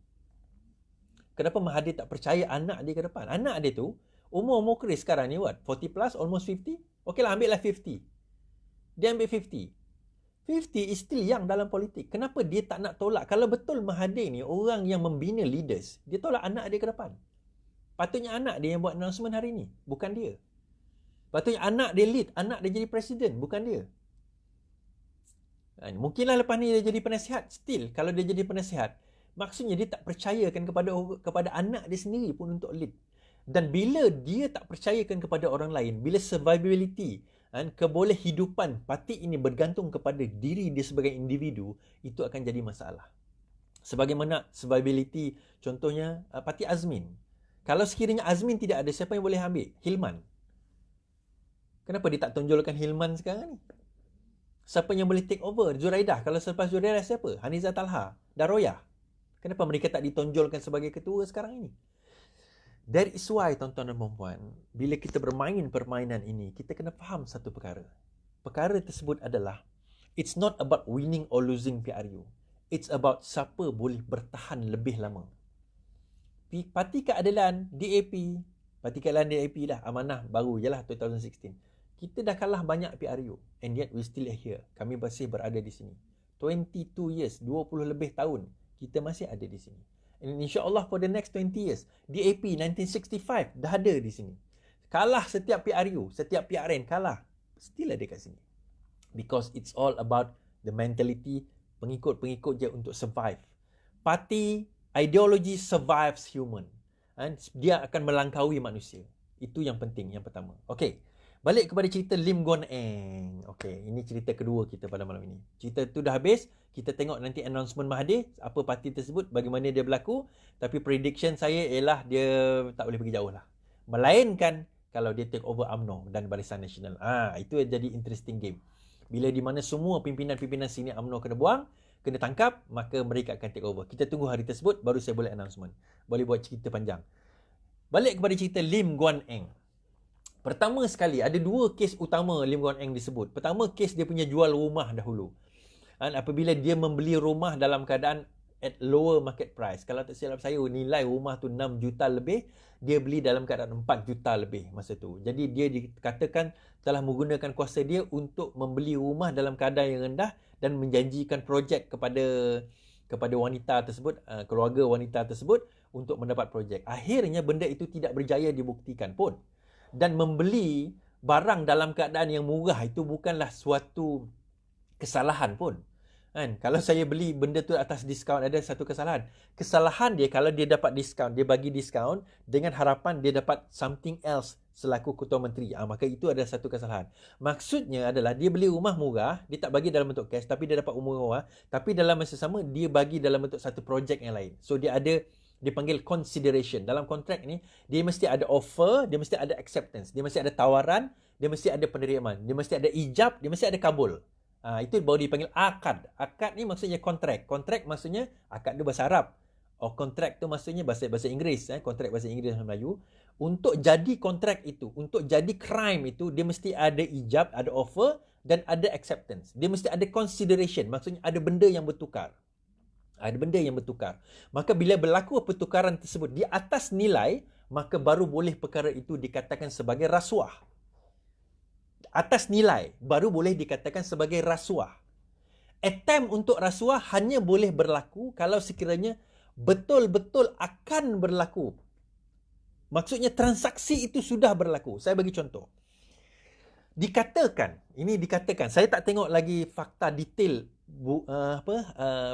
Kenapa Mahathir tak percaya anak dia ke depan? Anak dia tu Umur Chris sekarang ni what? 40 plus, almost 50? Okay lah, ambil lah 50. Dia ambil 50. 50 is still young dalam politik. Kenapa dia tak nak tolak? Kalau betul Mahathir ni orang yang membina leaders, dia tolak anak dia ke depan. Patutnya anak dia yang buat announcement hari ni, bukan dia. Patutnya anak dia lead, anak dia jadi presiden, bukan dia. Mungkinlah lepas ni dia jadi penasihat. Still, kalau dia jadi penasihat, maksudnya dia tak percayakan kepada anak dia sendiri pun untuk lead. Dan bila dia tak percayakan kepada orang lain, bila survivability, kebolehidupan parti ini bergantung kepada diri dia sebagai individu, itu akan jadi masalah. Sebagaimana survivability, contohnya parti Azmin. Kalau sekiranya Azmin tidak ada, siapa yang boleh ambil? Hilman. Kenapa dia tak tonjolkan Hilman sekarang ni? Siapa yang boleh take over? Zuraidah. Kalau selepas Zuraidah siapa? Haniza Talha, Daroyah. Kenapa mereka tak ditonjolkan sebagai ketua sekarang ini? That is why, tuan-tuan dan puan-puan, bila kita bermain permainan ini, kita kena faham satu perkara. Perkara tersebut adalah, it's not about winning or losing PRU. It's about siapa boleh bertahan lebih lama. Parti Keadilan, DAP, Parti Keadilan DAP dah, amanah baru je lah 2016. Kita dah kalah banyak PRU, and yet we still here. Kami masih berada di sini. 22 years, 20 lebih tahun, kita masih ada di sini. And insyaAllah for the next 20 years, DAP 1965 dah ada di sini. Kalah setiap PRU, setiap PRN kalah, still ada kat sini. Because it's all about the mentality, pengikut-pengikut je untuk survive. Parti, ideology survives human. Dia akan melangkaui manusia. Itu yang penting, yang pertama. Okay. Balik kepada cerita Lim Guan Eng. Okey, ini cerita kedua kita pada malam ini. Cerita tu dah habis. Kita tengok nanti announcement Mahathir, apa parti tersebut, bagaimana dia berlaku. Tapi prediction saya ialah dia tak boleh pergi jauh lah. Melainkan kalau dia take over UMNO dan Barisan Nasional. Itu jadi interesting game. Bila di mana semua pimpinan-pimpinan sini UMNO kena buang, kena tangkap, maka mereka akan take over. Kita tunggu hari tersebut, baru saya boleh announcement. Boleh buat cerita panjang. Balik kepada cerita Lim Guan Eng. Pertama sekali, ada dua kes utama Lim Guan Eng disebut. Pertama, kes dia punya jual rumah dahulu. Apabila dia membeli rumah dalam keadaan at lower market price. Kalau tak silap saya, nilai rumah tu 6 juta lebih. Dia beli dalam keadaan 4 juta lebih masa tu. Jadi dia dikatakan telah menggunakan kuasa dia untuk membeli rumah dalam keadaan yang rendah dan menjanjikan projek kepada wanita tersebut, keluarga wanita tersebut untuk mendapat projek. Akhirnya benda itu tidak berjaya dibuktikan pun. Dan membeli barang dalam keadaan yang murah itu bukanlah suatu kesalahan pun. Kalau saya beli benda tu atas diskaun, ada satu kesalahan. Kesalahan dia kalau dia dapat diskaun, dia bagi diskaun dengan harapan dia dapat something else selaku ketua menteri. Maka itu adalah satu kesalahan. Maksudnya adalah dia beli rumah murah, dia tak bagi dalam bentuk cash, tapi dia dapat rumah murah, tapi dalam masa sama dia bagi dalam bentuk satu projek yang lain. So dia panggil consideration. Dalam kontrak ni, dia mesti ada offer, dia mesti ada acceptance, dia mesti ada tawaran, dia mesti ada penerimaan, dia mesti ada ijab, dia mesti ada kabul. Itu baru dipanggil akad. Akad ni maksudnya kontrak. Kontrak maksudnya, akad tu bahasa Arab. Kontrak tu maksudnya bahasa Inggeris. Kontrak bahasa Inggeris dan Melayu. Untuk jadi kontrak itu, untuk jadi crime itu, dia mesti ada ijab, ada offer dan ada acceptance. Dia mesti ada consideration. Maksudnya ada benda yang bertukar. Ada benda yang bertukar. Maka bila berlaku pertukaran tersebut di atas nilai, maka baru boleh perkara itu dikatakan sebagai rasuah. Atas nilai, baru boleh dikatakan sebagai rasuah. Attempt untuk rasuah hanya boleh berlaku kalau sekiranya betul-betul akan berlaku. Maksudnya transaksi itu sudah berlaku. Saya bagi contoh. Dikatakan, saya tak tengok lagi fakta detail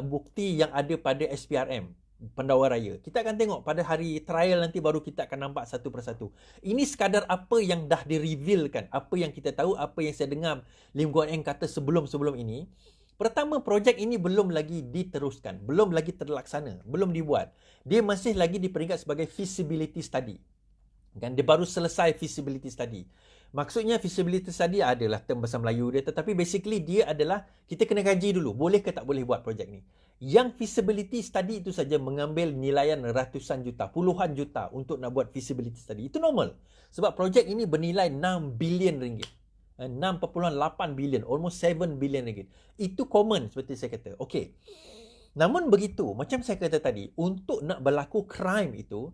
bukti yang ada pada SPRM Pendakwa Raya. Kita akan tengok pada hari trial nanti, baru kita akan nampak satu persatu. Ini sekadar apa yang dah di-revealkan, apa yang kita tahu, apa yang saya dengar Lim Guan Eng kata sebelum-sebelum ini. Pertama, projek ini belum lagi diteruskan, belum lagi terlaksana, belum dibuat. Dia masih lagi diperingkat sebagai feasibility study. Dia baru selesai feasibility study. Maksudnya feasibility study adalah term bahasa Melayu dia, tetapi basically dia adalah kita kena kaji dulu, boleh ke tak boleh buat projek ni. Yang feasibility study itu saja mengambil nilaian ratusan juta, puluhan juta untuk nak buat feasibility study. Itu normal. Sebab projek ini bernilai 6 bilion ringgit. 6.8 bilion, almost 7 bilion ringgit. Itu common seperti saya kata. Okey. Namun begitu, macam saya kata tadi, untuk nak berlaku crime itu,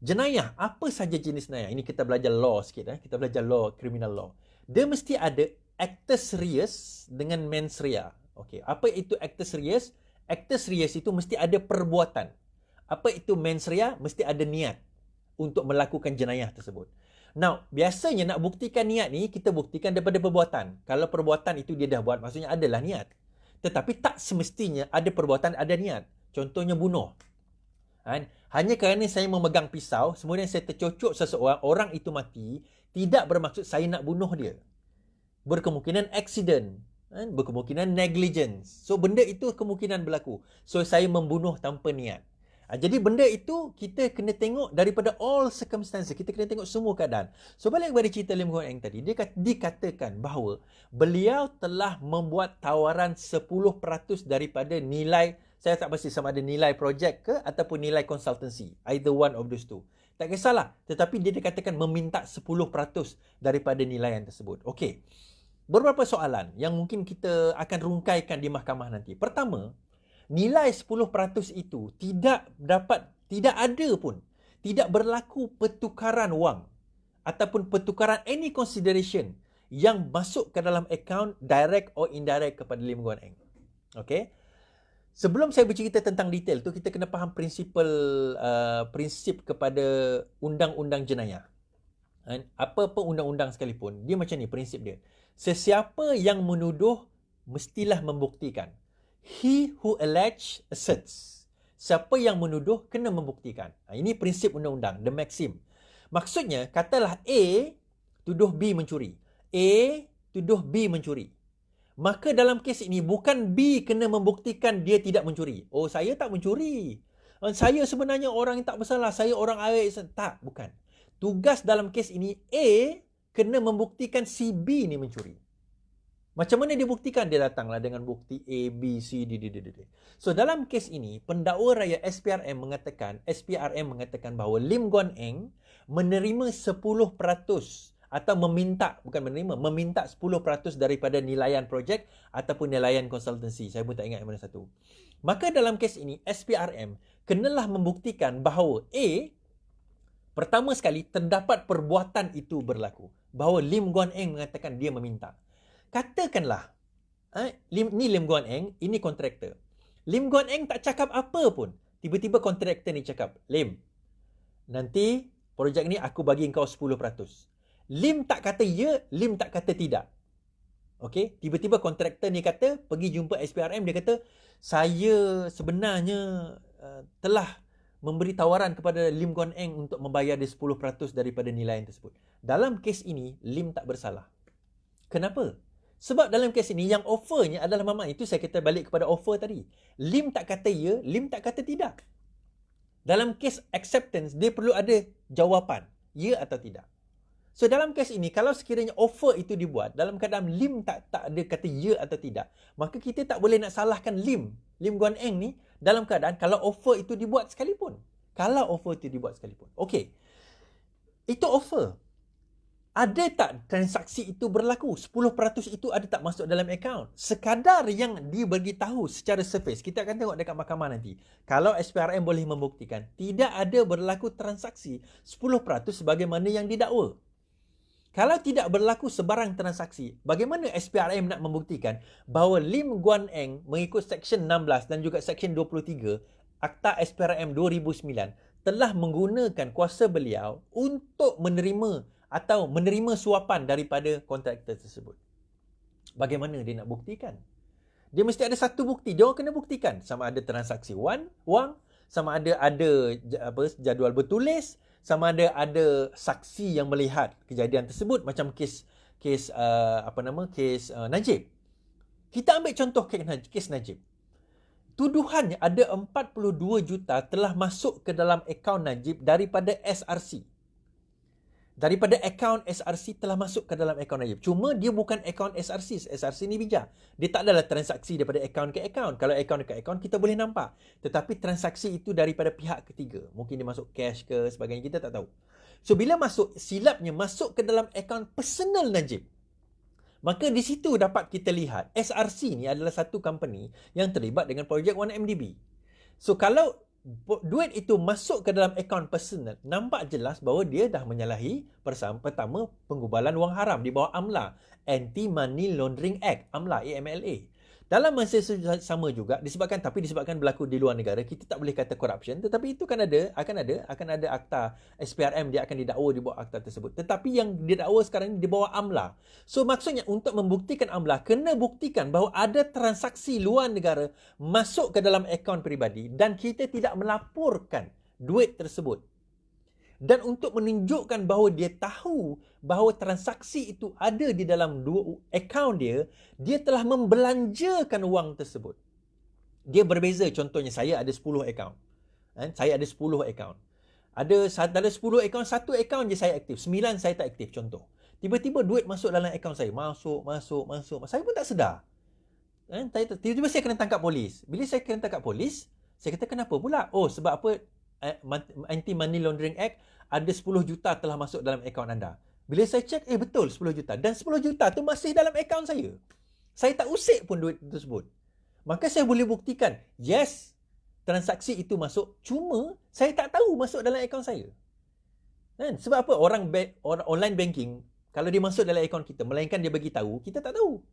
Jenayah, apa saja jenis jenayah? Ini kita belajar law sikit. Kita belajar law, criminal law. Dia mesti ada actus reus dengan mens rea. Okey, apa itu actus reus? Actus reus itu mesti ada perbuatan. Apa itu mens rea? Mesti ada niat untuk melakukan jenayah tersebut. Now, biasanya nak buktikan niat ni, kita buktikan daripada perbuatan. Kalau perbuatan itu dia dah buat, maksudnya adalah niat. Tetapi tak semestinya ada perbuatan, ada niat. Contohnya bunuh. Hanya kerana saya memegang pisau, kemudian saya tercocok seseorang, orang itu mati, tidak bermaksud saya nak bunuh dia. Berkemungkinan accident, berkemungkinan negligence. So, benda itu kemungkinan berlaku. So, saya membunuh tanpa niat. Jadi, benda itu kita kena tengok daripada all circumstances. Kita kena tengok semua keadaan. So, balik kepada cerita Lim Guan Eng tadi, dia dikatakan bahawa beliau telah membuat tawaran 10% daripada nilai. Saya tak pasti sama ada nilai projek ke ataupun nilai konsultansi. Either one of those two. Tak kisahlah. Tetapi dia dikatakan meminta 10% daripada nilai yang tersebut. Okey. Beberapa soalan yang mungkin kita akan rungkaikan di mahkamah nanti. Pertama, nilai 10% itu tidak ada pun. Tidak berlaku pertukaran wang ataupun pertukaran any consideration yang masuk ke dalam akaun direct or indirect kepada Lim Guan Eng. Okey. Sebelum saya bercerita tentang detail tu, kita kena faham prinsip kepada undang-undang jenayah. Apa-apa undang-undang sekalipun, dia macam ni prinsip dia. Sesiapa yang menuduh mestilah membuktikan. He who allege asserts. Siapa yang menuduh kena membuktikan. Ini prinsip undang-undang, the maxim. Maksudnya, katalah A tuduh B mencuri. A tuduh B mencuri. Maka dalam kes ini bukan B kena membuktikan dia tidak mencuri. Oh, saya tak mencuri. Saya sebenarnya orang yang tak bersalah. Saya orang awet. Tak, bukan. Tugas dalam kes ini A kena membuktikan si B ni mencuri. Macam mana dia buktikan? Dia datanglah dengan bukti A, B, C, D. So, dalam kes ini, pendakwa raya SPRM mengatakan bahawa Lim Guan Eng menerima 10% atau meminta 10% daripada nilaian projek ataupun nilaian konsultansi. Saya pun tak ingat yang mana satu. Maka dalam kes ini, SPRM kenalah membuktikan bahawa A, pertama sekali, terdapat perbuatan itu berlaku. Bahawa Lim Guan Eng mengatakan dia meminta. Katakanlah, ni Lim Guan Eng, ini kontraktor. Lim Guan Eng tak cakap apa pun. Tiba-tiba kontraktor ni cakap, Lim, nanti projek ni aku bagi kau 10%. Lim tak kata ya, Lim tak kata tidak. Okey, tiba-tiba kontraktor ni kata, pergi jumpa SPRM, dia kata, saya sebenarnya telah memberi tawaran kepada Lim Guan Eng untuk membayar dia 10% daripada nilai tersebut. Dalam kes ini, Lim tak bersalah. Kenapa? Sebab dalam kes ini, yang offernya adalah Mamat. Itu saya kata balik kepada offer tadi. Lim tak kata ya, Lim tak kata tidak. Dalam kes acceptance, dia perlu ada jawapan, ya atau tidak. So, dalam kes ini, kalau sekiranya offer itu dibuat, dalam keadaan Lim tak ada kata ya atau tidak, maka kita tak boleh nak salahkan Lim Guan Eng ni, dalam keadaan kalau offer itu dibuat sekalipun. Okey. Itu offer. Ada tak transaksi itu berlaku? 10% itu ada tak masuk dalam akaun? Sekadar yang diberitahu secara surface, kita akan tengok dekat mahkamah nanti. Kalau SPRM boleh membuktikan, tidak ada berlaku transaksi 10% sebagaimana yang didakwa. Kalau tidak berlaku sebarang transaksi, bagaimana SPRM nak membuktikan bahawa Lim Guan Eng mengikut Seksyen 16 dan juga Seksyen 23 Akta SPRM 2009 telah menggunakan kuasa beliau untuk menerima suapan daripada kontraktor tersebut. Bagaimana dia nak buktikan? Dia mesti ada satu bukti. Dia orang kena buktikan sama ada transaksi wang, sama ada jadual bertulis, sama ada saksi yang melihat kejadian tersebut, macam kes Najib. Kita ambil contoh kes Najib. Tuduhannya ada 42 juta telah masuk ke dalam akaun Najib daripada SRC. Daripada akaun SRC telah masuk ke dalam akaun Najib. Cuma dia bukan akaun SRC. SRC ni bijak. Dia tak adalah transaksi daripada akaun ke akaun. Kalau akaun ke akaun kita boleh nampak. Tetapi transaksi itu daripada pihak ketiga. Mungkin dia masuk cash ke sebagainya, kita tak tahu. So bila silapnya masuk ke dalam akaun personal Najib, maka di situ dapat kita lihat SRC ni adalah satu company yang terlibat dengan projek 1MDB. So kalau duit itu masuk ke dalam akaun personal, nampak jelas bahawa dia dah menyalahi pertama penggubalan wang haram di bawah AMLA, Anti Money Laundering Act, AMLA, AMLA. Dalam masa sama juga disebabkan berlaku di luar negara, kita tak boleh kata corruption, tetapi itu akan ada akta SPRM, dia akan didakwa di bawah akta tersebut. Tetapi yang didakwa sekarang di bawah AMLA. So maksudnya untuk membuktikan AMLA, kena buktikan bahawa ada transaksi luar negara masuk ke dalam akaun peribadi dan kita tidak melaporkan duit tersebut. Dan untuk menunjukkan bahawa dia tahu bahawa transaksi itu ada di dalam dua akaun dia, dia telah membelanjakan wang tersebut. Dia berbeza, contohnya saya ada 10 akaun. Saya ada 10 akaun. Ada 10 akaun, satu akaun je saya aktif, 9 saya tak aktif, contoh. Tiba-tiba duit masuk dalam akaun saya, masuk. Saya pun tak sedar. Tiba-tiba saya kena tangkap polis. Bila saya kena tangkap polis, saya kata kenapa pula? Oh, sebab apa? Anti Money Laundering Act, ada 10 juta telah masuk dalam akaun anda. Bila saya cek, betul 10 juta. Dan 10 juta tu masih dalam akaun saya. Saya tak usik pun duit tersebut. Maka saya boleh buktikan, yes, transaksi itu masuk. Cuma, saya tak tahu masuk dalam akaun saya. Sebab apa? Orang online banking, kalau dia masuk dalam akaun kita, melainkan dia bagi tahu, kita tak tahu.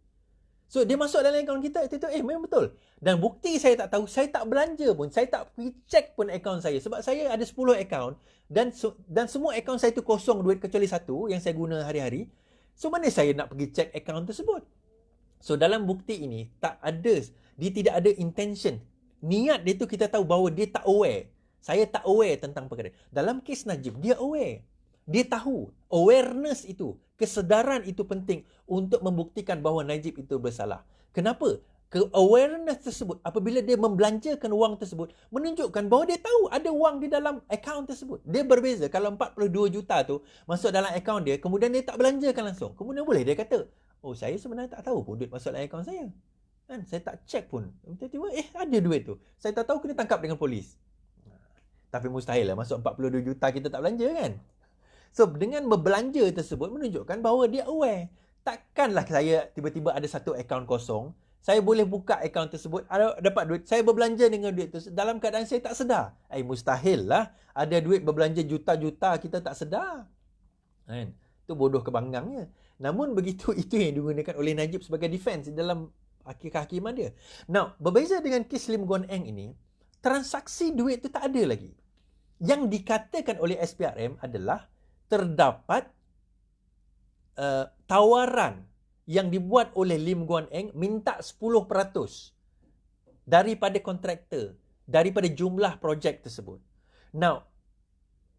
So, dia masuk dalam akaun kita, itu memang betul. Dan bukti saya tak tahu, saya tak belanja pun, saya tak pergi check pun akaun saya. Sebab saya ada 10 akaun dan semua akaun saya tu kosong duit kecuali satu yang saya guna hari-hari. So, mana saya nak pergi check akaun tersebut? So, dalam bukti ini, dia tidak ada intention. Niat dia tu kita tahu bahawa dia tak aware. Saya tak aware tentang perkara. Dalam kes Najib, dia aware. Dia tahu. Awareness itu, kesedaran itu penting untuk membuktikan bahawa Najib itu bersalah. Kenapa? Awareness tersebut, apabila dia membelanjakan wang tersebut, menunjukkan bahawa dia tahu ada wang di dalam akaun tersebut. Dia berbeza. Kalau 42 juta tu masuk dalam akaun dia, kemudian dia tak belanjakan langsung. Kemudian boleh dia kata, oh, saya sebenarnya tak tahu pun duit masuk dalam akaun saya. Saya tak check pun. Tiba-tiba, ada duit tu. Saya tak tahu, kena tangkap dengan polis. Tapi mustahil lah, masuk 42 juta kita tak belanja kan? So, dengan berbelanja tersebut menunjukkan bahawa dia aware. Takkanlah saya tiba-tiba ada satu akaun kosong, saya boleh buka akaun tersebut, dapat duit, saya berbelanja dengan duit tersebut dalam keadaan saya tak sedar. Mustahil lah ada duit berbelanja juta-juta kita tak sedar. Itu bodoh kebanggangnya. Namun begitu, itu yang digunakan oleh Najib sebagai defense dalam kehakiman dia. Now, berbeza dengan kes Lim Guan Eng ini, transaksi duit itu tak ada lagi. Yang dikatakan oleh SPRM adalah terdapat tawaran yang dibuat oleh Lim Guan Eng minta 10% daripada kontraktor, daripada jumlah projek tersebut. Now,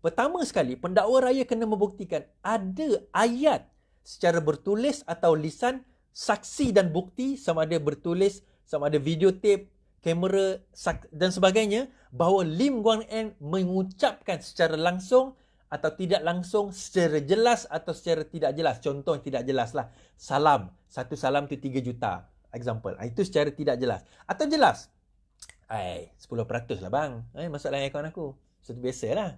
pertama sekali, pendakwa raya kena membuktikan ada ayat secara bertulis atau lisan, saksi dan bukti, sama ada bertulis, sama ada videotape, kamera dan sebagainya, bahawa Lim Guan Eng mengucapkan secara langsung atau tidak langsung, secara jelas atau secara tidak jelas. Contoh yang tidak jelas lah, salam. Satu salam tu 3 juta. Example. Itu secara tidak jelas. Atau jelas. 10% lah bang. Masuk dalam akaun aku. So, itu biasa lah.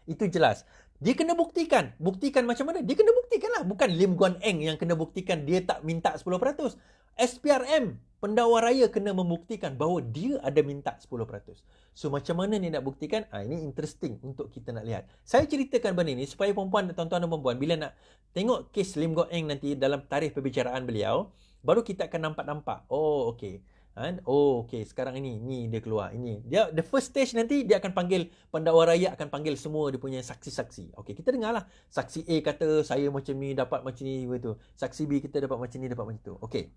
Itu jelas. Dia kena buktikan. Buktikan macam mana? Dia kena buktikan lah. Bukan Lim Guan Eng yang kena buktikan dia tak minta 10%. SPRM, pendakwa raya kena membuktikan bahawa dia ada minta 10%. So, macam mana ni nak buktikan? Ini interesting untuk kita nak lihat. Saya ceritakan benda ni supaya perempuan, tuan-tuan dan perempuan, bila nak tengok kes Lim Guan Eng nanti dalam tarikh perbicaraan beliau, baru kita akan nampak. Oh, okey. Okey, sekarang ni dia keluar. Dia the first stage nanti dia akan panggil, pendakwa raya akan panggil semua dia punya saksi-saksi. Okey, kita dengarlah. Saksi A kata saya macam ni, dapat macam ni, betul. Saksi B kita dapat macam ni, dapat macam tu. Okey.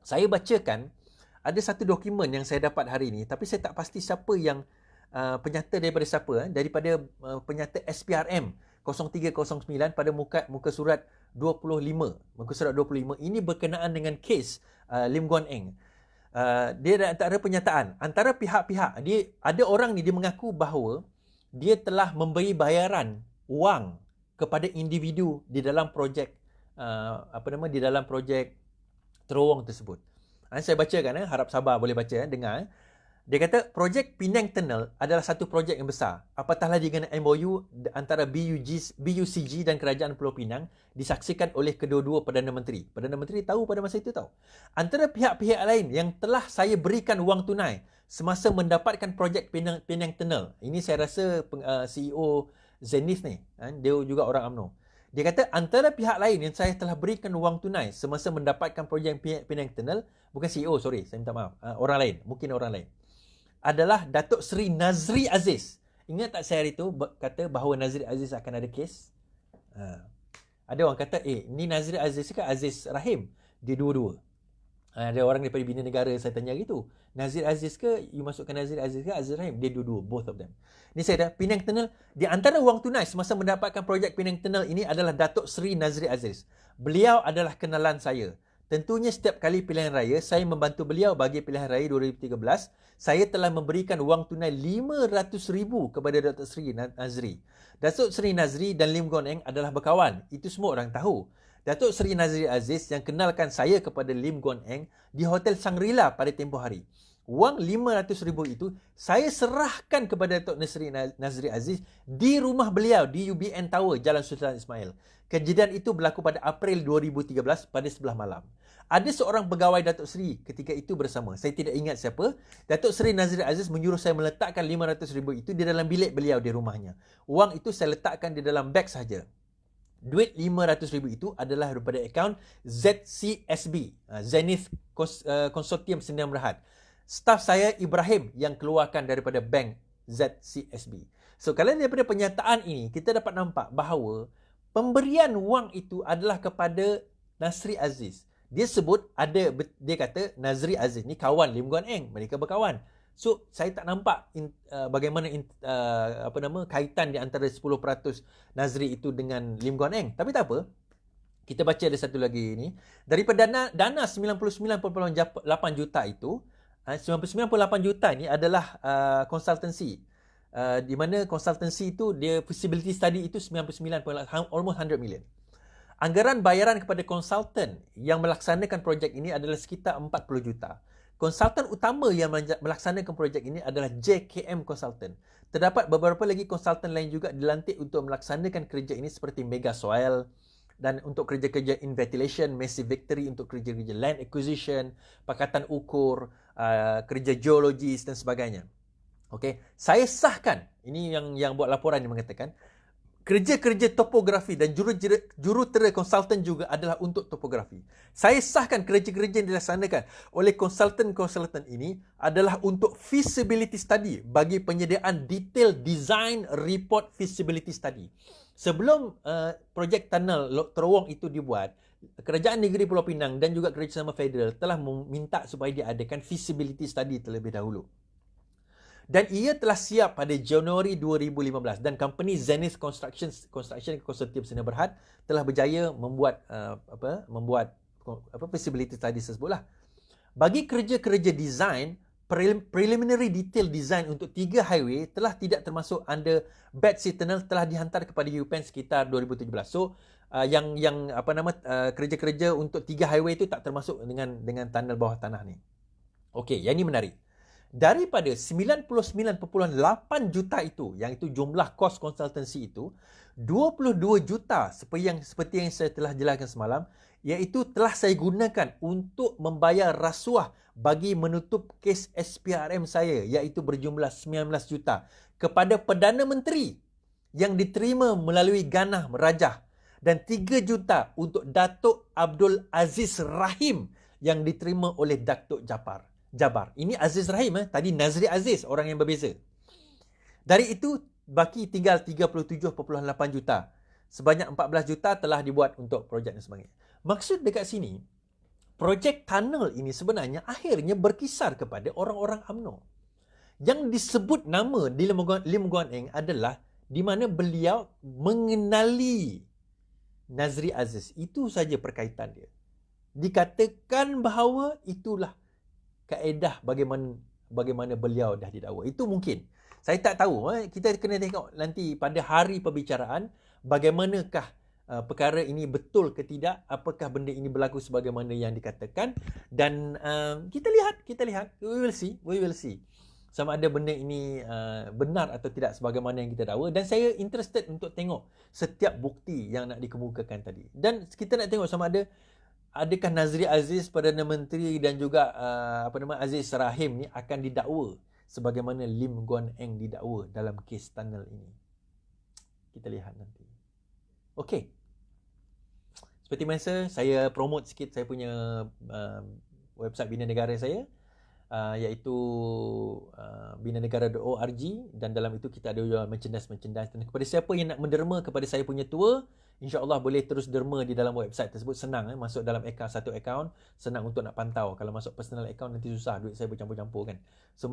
Saya bacakan ada satu dokumen yang saya dapat hari ini, tapi saya tak pasti siapa yang penyata daripada siapa, daripada penyata SPRM 0309 pada muka surat 25. Muka surat 25 ini berkenaan dengan kes Lim Guan Eng. Dia tak ada penyataan antara pihak-pihak. Dia ada orang ni, dia mengaku bahawa dia telah memberi bayaran wang kepada individu di dalam projek di dalam projek terowong tersebut. Saya bacakan, harap sabar boleh baca, dengar. Dia kata projek Penang Tunnel adalah satu projek yang besar. Apatah lagi dengan MOU antara BUCG dan Kerajaan Pulau Pinang disaksikan oleh kedua-dua Perdana Menteri. Perdana Menteri tahu pada masa itu tahu. Antara pihak-pihak lain yang telah saya berikan wang tunai semasa mendapatkan projek Penang Tunnel. Ini saya rasa CEO Zenith ni, dia juga orang UMNO. Dia kata antara pihak lain yang saya telah berikan wang tunai semasa mendapatkan projek Penang Tunnel, bukan CEO, sorry, saya minta maaf, orang lain, mungkin orang lain, adalah Datuk Seri Nazri Aziz. Ingat tak saya hari tu kata bahawa Nazri Aziz akan ada kes? Ada orang kata, ni Nazri Aziz ke Aziz Rahim? Dia dua-dua. Ada orang daripada Bina Negara saya tanya gitu. Nazir Aziz ke? You masukkan Nazir Aziz ke Aziz Rahim? Dia dua-dua, both of them. Ni saya dah, Penang Tunnel, di antara wang tunai semasa mendapatkan projek Penang Tunnel ini adalah Datuk Seri Nazri Aziz. Beliau adalah kenalan saya. Tentunya setiap kali pilihan raya, saya membantu beliau bagi pilihan raya 2013. Saya telah memberikan wang tunai RM500,000 kepada Datuk Seri Nazri. Datuk Seri Nazri dan Lim Guan Eng adalah berkawan. Itu semua orang tahu. Datuk Seri Nazri Aziz yang kenalkan saya kepada Lim Guan Eng di Hotel Shangri-La pada tempoh hari. Wang RM500,000 itu saya serahkan kepada Datuk Seri Nazri Aziz di rumah beliau di UBN Tower, Jalan Sultan Ismail. Kejadian itu berlaku pada April 2013 pada 11 malam. Ada seorang pegawai Datuk Seri ketika itu bersama. Saya tidak ingat siapa. Datuk Seri Nazri Aziz menyuruh saya meletakkan RM500,000 itu di dalam bilik beliau di rumahnya. Wang itu saya letakkan di dalam beg sahaja. Duit RM500,000 itu adalah daripada akaun ZCSB, Zenith Consortium Sdn Bhd. Staf saya Ibrahim yang keluarkan daripada bank ZCSB. So kalau daripada pernyataan ini kita dapat nampak bahawa pemberian wang itu adalah kepada Nazri Aziz. Dia sebut dia kata Nazri Aziz ni kawan Lim Guan Eng, mereka berkawan. So saya tak nampak bagaimana kaitan di antara 10% Nazri itu dengan Lim Guan Eng. Tapi tak apa. Kita baca ada satu lagi ni. Daripada dana 99.8 juta itu, 99.8 juta ni adalah konsultansi. Di mana konsultansi itu dia feasibility study itu 99, almost 100 million. Anggaran bayaran kepada konsultan yang melaksanakan projek ini adalah sekitar 40 juta. Konsultan utama yang melaksanakan projek ini adalah JKM Consultant. Terdapat beberapa lagi konsultan lain juga dilantik untuk melaksanakan kerja ini seperti Mega Soil dan untuk kerja-kerja in ventilation, Massive Victory untuk kerja-kerja land acquisition, pakatan ukur, kerja geologis dan sebagainya. Okey, saya sahkan, ini yang buat laporan yang mengatakan kerja-kerja topografi dan jurutera konsultan juga adalah untuk topografi. Saya sahkan kerja-kerja yang dilaksanakan oleh konsultan-konsultan ini adalah untuk feasibility study bagi penyediaan detail design report feasibility study. Sebelum projek tunnel terowong itu dibuat, Kerajaan Negeri Pulau Pinang dan juga Kerjasama Federal telah meminta supaya diadakan feasibility study terlebih dahulu. Dan ia telah siap pada Januari 2015 dan company Zenith Construction Consortium Sdn Bhd telah berjaya membuat feasibility study tersebutlah. Bagi kerja-kerja design, preliminary detail design untuk 3 highway telah tidak termasuk under Battersea Tunnel telah dihantar kepada UPen sekitar 2017. So kerja-kerja untuk 3 highway itu tak termasuk dengan tunnel bawah tanah ni. Okey, yang ini menarik. Daripada 99.8 juta itu, yang itu jumlah kos konsultansi itu, 22 juta seperti yang saya telah jelaskan semalam, iaitu telah saya gunakan untuk membayar rasuah bagi menutup kes SPRM saya, iaitu berjumlah 19 juta kepada Perdana Menteri yang diterima melalui ganah merajah dan 3 juta untuk Datuk Abdul Aziz Rahim yang diterima oleh Datuk Jabar. Ini Aziz Rahim, tadi Nazri Aziz, orang yang berbeza. Dari itu, baki tinggal 37.8 juta. Sebanyak 14 juta telah dibuat untuk projek dan sebagainya. Maksud dekat sini, projek tunnel ini sebenarnya akhirnya berkisar kepada orang-orang UMNO. Yang disebut nama di Lim Guan Eng adalah di mana beliau mengenali Nazri Aziz. Itu saja perkaitan dia. Dikatakan bahawa itulah kaedah bagaimana beliau dah didakwa. Itu mungkin. Saya tak tahu. Kita kena tengok nanti pada hari perbicaraan bagaimanakah perkara ini betul ke tidak, apakah benda ini berlaku sebagaimana yang dikatakan, dan kita lihat we will see sama ada benda ini benar atau tidak sebagaimana yang kita dakwa. Dan saya interested untuk tengok setiap bukti yang nak dikemukakan tadi, dan kita nak tengok sama ada adakah Nazri Aziz, Perdana Menteri dan juga Aziz Rahim ni akan didakwa sebagaimana Lim Guan Eng didakwa dalam kes tunnel ini? Kita lihat nanti. Okey. Seperti biasa, saya promote sikit saya punya website Bina Negara saya, iaitu binanegara.org, dan dalam itu kita ada jual merchandise. Dan kepada siapa yang nak menderma kepada saya punya tour, InsyaAllah boleh terus derma di dalam website tersebut. Senang, masuk dalam satu akaun, senang untuk nak pantau. Kalau masuk personal account nanti susah, duit saya bercampur-campur kan. So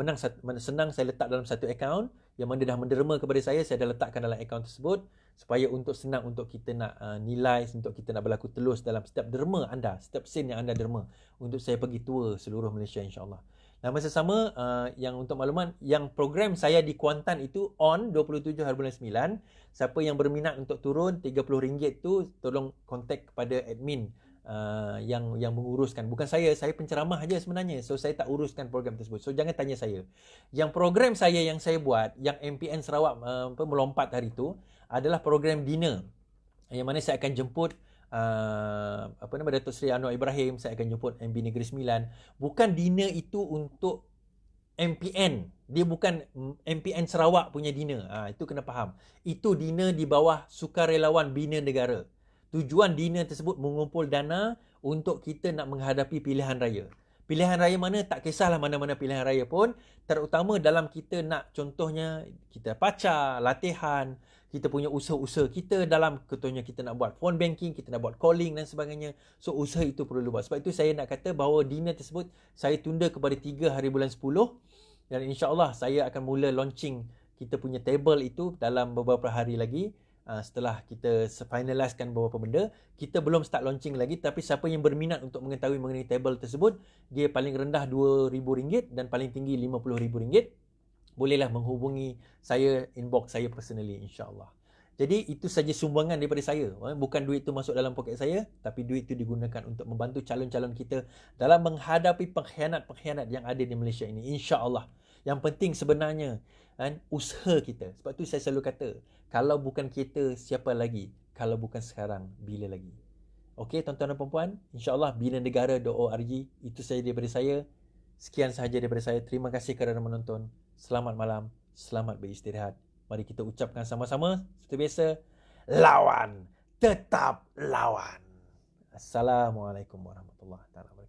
senang saya letak dalam satu akaun, yang mana dah menderma kepada saya dah letakkan dalam akaun tersebut, supaya untuk senang untuk kita nak nilai, untuk kita nak berlaku telus dalam setiap derma anda, setiap sen yang anda derma, untuk saya pergi tour seluruh Malaysia insyaAllah. Dan masa sama, yang untuk makluman, yang program saya di Kuantan itu on 27 hari bulan 9. Siapa yang berminat untuk turun RM30 tu, tolong kontak kepada admin yang menguruskan. Bukan saya penceramah aja sebenarnya. So saya tak uruskan program tersebut. So jangan tanya saya. Yang program saya yang saya buat, yang MPN Sarawak melompat hari itu, adalah program dinner. Yang mana saya akan jemput Datuk Seri Anwar Ibrahim, saya akan jemput MB Negeri Sembilan. Bukan dinner itu untuk MPN. Dia bukan MPN Sarawak punya dinner. Itu kena faham. Itu dinner di bawah sukarelawan Bina Negara. Tujuan dinner tersebut mengumpul dana untuk kita nak menghadapi pilihan raya. Pilihan raya mana, tak kisahlah mana-mana pilihan raya pun, terutama dalam kita nak, contohnya kita pacar, latihan, kita punya usaha-usaha kita dalam, contohnya kita nak buat phone banking, kita nak buat calling dan sebagainya. So usaha itu perlu buat. Sebab itu saya nak kata bahawa dinner tersebut saya tunda kepada 3 hari bulan 10, dan insyaAllah saya akan mula launching kita punya table itu dalam beberapa hari lagi. Setelah kita finalisekan beberapa benda, kita belum start launching lagi. Tapi siapa yang berminat untuk mengetahui mengenai table tersebut, dia paling rendah RM2,000 dan paling tinggi RM50,000. Bolehlah menghubungi saya, inbox saya personally insyaAllah. Jadi itu saja sumbangan daripada saya. Bukan duit itu masuk dalam poket saya, tapi duit itu digunakan untuk membantu calon-calon kita dalam menghadapi pengkhianat-pengkhianat yang ada di Malaysia ini, insyaAllah. Yang penting sebenarnya usaha kita. Sebab tu saya selalu kata, kalau bukan kita, siapa lagi? Kalau bukan sekarang, bila lagi? Okey, tuan-tuan dan puan-puan, insyaAllah binanegara.org. Itu saja daripada saya. Sekian sahaja daripada saya. Terima kasih kerana menonton. Selamat malam, selamat beristirahat. Mari kita ucapkan sama-sama seperti biasa, lawan, tetap lawan. Assalamualaikum warahmatullahi wabarakatuh.